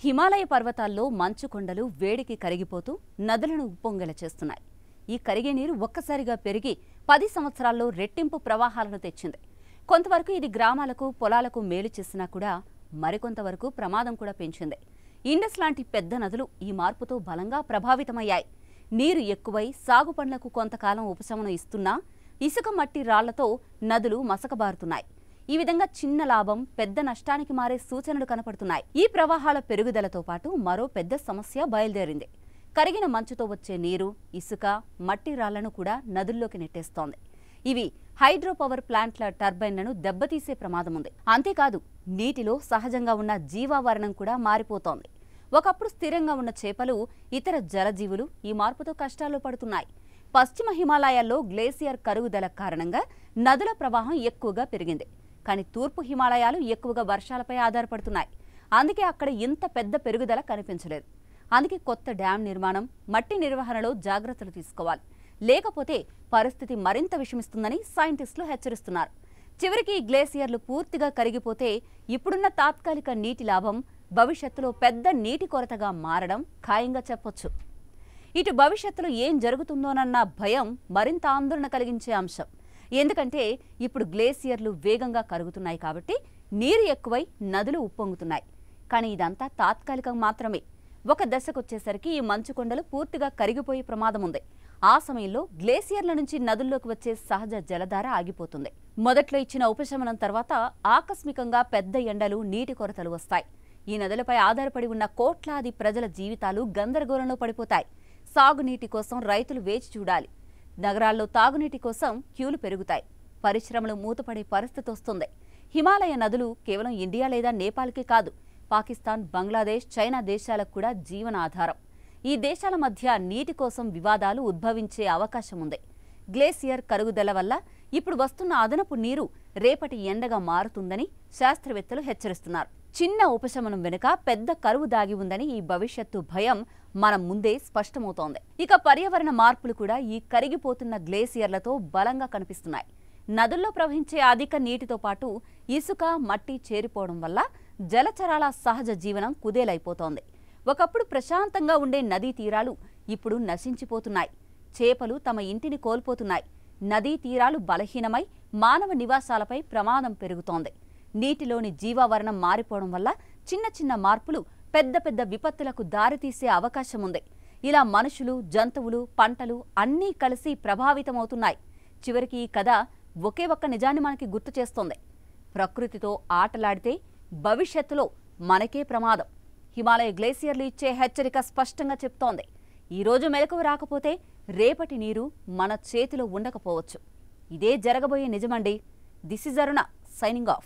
హిమాలయ పర్వతాల్లో మంచు కొండలు వేడికి కరిగిపోతూ నదులను ఉప్పొంగెల చేస్తున్నాయి. ఈ కరిగే నీరు ఒక్కసారిగా పెరిగి 10 సంవత్సరాల్లో రెట్టింపు ప్రవాహాలను తెచ్చింది. కొంతవరకు ఇది గ్రామాలకు పొలాలకు మేలు చేసినా కూడా మరికొంతవరకు ప్రమాదం కూడా పెంచింది. ఇండస్ లాంటి పెద్ద నదులు ఈ మార్పుతో బలంగా ప్రభావితమయ్యాయి. నీరు ఎక్కువై సాగు పనులకు కొంతకాలం ఉపశమనం ఇస్తున్నా ఇసుక మట్టి రాళ్లతో నదులు మసకబారుతున్నాయి. ఈ విధంగా చిన్న లాభం పెద్ద నష్టానికి మారే సూచనలు కనపడుతున్నాయి. ఈ ప్రవాహాల పెరుగుదలతో పాటు మరో పెద్ద సమస్య బయలుదేరింది. కరిగిన మంచుతో వచ్చే నీరు, ఇసుక, మట్టి రాళ్లను కూడా నదుల్లోకి నెట్టేస్తోంది. ఇవి హైడ్రో పవర్ ప్లాంట్ల టర్బైన్లను దెబ్బతీసే ప్రమాదం ఉంది. అంతేకాదు నీటిలో సహజంగా ఉన్న జీవావరణం కూడా మారిపోతోంది. ఒకప్పుడు స్థిరంగా ఉన్న చేపలు, ఇతర జలజీవులు ఈ మార్పుతో కష్టాల్లో పడుతున్నాయి. పశ్చిమ హిమాలయాల్లో గ్లేసియర్ కరుగుదల కారణంగా నదుల ప్రవాహం ఎక్కువగా పెరిగింది. కానీ తూర్పు హిమాలయాలు ఎక్కువగా వర్షాలపై ఆధారపడుతున్నాయి. అందుకే అక్కడ ఇంత పెద్ద పెరుగుదల కనిపించలేదు. అందుకే కొత్త డ్యాం నిర్మాణం, మట్టి నిర్వహణలో జాగ్రత్తలు తీసుకోవాలి. లేకపోతే పరిస్థితి మరింత విషమిస్తుందని సైంటిస్టులు హెచ్చరిస్తున్నారు. చివరికి ఈ గ్లేసియర్లు పూర్తిగా కరిగిపోతే ఇప్పుడున్న తాత్కాలిక నీటి లాభం భవిష్యత్తులో పెద్ద నీటి కొరతగా మారడం ఖాయంగా చెప్పొచ్చు. ఇటు భవిష్యత్తులో ఏం జరుగుతుందోనన్న భయం మరింత ఆందోళన కలిగించే అంశం. ఎందుకంటే ఇప్పుడు గ్లేసియర్లు వేగంగా కరుగుతున్నాయి కాబట్టి నీరు ఎక్కువై నదులు ఉప్పొంగుతున్నాయి. కానీ ఇదంతా తాత్కాలికం మాత్రమే. ఒక దశకొచ్చేసరికి ఈ మంచు కొండలు పూర్తిగా కరిగిపోయే ప్రమాదం ఉంది. ఆ సమయంలో గ్లేసియర్ల నుంచి నదుల్లోకి వచ్చే సహజ జలధార ఆగిపోతుంది. మొదట్లో ఇచ్చిన ఉపశమనం తర్వాత ఆకస్మికంగా పెద్ద ఎండలు, నీటి కొరతలు వస్తాయి. ఈ నదులపై ఆధారపడి ఉన్న కోట్లాది ప్రజల జీవితాలు గందరగోళంలో పడిపోతాయి. సాగునీటి కోసం రైతులు వేచి చూడాలి. నగరాల్లో తాగునీటి కోసం క్యూలు పెరుగుతాయి. పరిశ్రమలు మూతపడే పరిస్థితి వస్తుంది. హిమాలయ నదులు కేవలం ఇండియా లేదా నేపాల్కే కాదు, పాకిస్తాన్, బంగ్లాదేశ్, చైనా దేశాలకు కూడా జీవనాధారం. ఈ దేశాల మధ్య నీటి కోసం వివాదాలు ఉద్భవించే అవకాశం ఉంది. గ్లేసియర్ కరుగుదల వల్ల ఇప్పుడు వస్తున్న అదనపు నీరు రేపటి ఎండగా మారుతుందని శాస్త్రవేత్తలు హెచ్చరిస్తున్నారు. చిన్న ఉపశమనం వెనుక పెద్ద కరువు దాగి ఉందని ఈ భవిష్యత్తు భయం మన ముందే స్పష్టమవుతోంది. ఇక పర్యావరణ మార్పులు కూడా ఈ కరిగిపోతున్న గ్లేసియర్లతో బలంగా కనిపిస్తున్నాయి. నదుల్లో ప్రవహించే అధిక నీటితో పాటు ఇసుక, మట్టి చేరిపోవడం వల్ల జలచరాల సహజ జీవనం కుదేలైపోతోంది. ఒకప్పుడు ప్రశాంతంగా ఉండే నదీ తీరాలు ఇప్పుడు నశించిపోతున్నాయి. చేపలు తమ ఇంటిని కోల్పోతున్నాయి. నదీ తీరాలు బలహీనమై మానవ నివాసాలపై ప్రమాదం పెరుగుతోంది. నీటిలోని జీవావరణం మారిపోవడం వల్ల చిన్న చిన్న మార్పులు పెద్ద పెద్ద విపత్తులకు దారితీసే అవకాశం ఉంది. ఇలా మనుషులు, జంతువులు, పంటలు అన్నీ కలిసి ప్రభావితమవుతున్నాయి. చివరికి ఈ కథ ఒకే ఒక్క నిజాన్ని మనకి గుర్తు చేస్తోంది. ప్రకృతితో ఆటలాడితే భవిష్యత్తులో మనకే ప్రమాదం. హిమాలయ గ్లేసియర్లు ఇచ్చే హెచ్చరిక స్పష్టంగా చెప్తోంది. ఈరోజు మెలకువ రాకపోతే రేపటి నీరు మన చేతిలో ఉండకపోవచ్చు. ఇదే జరగబోయే నిజమండి. This is Aruna signing off.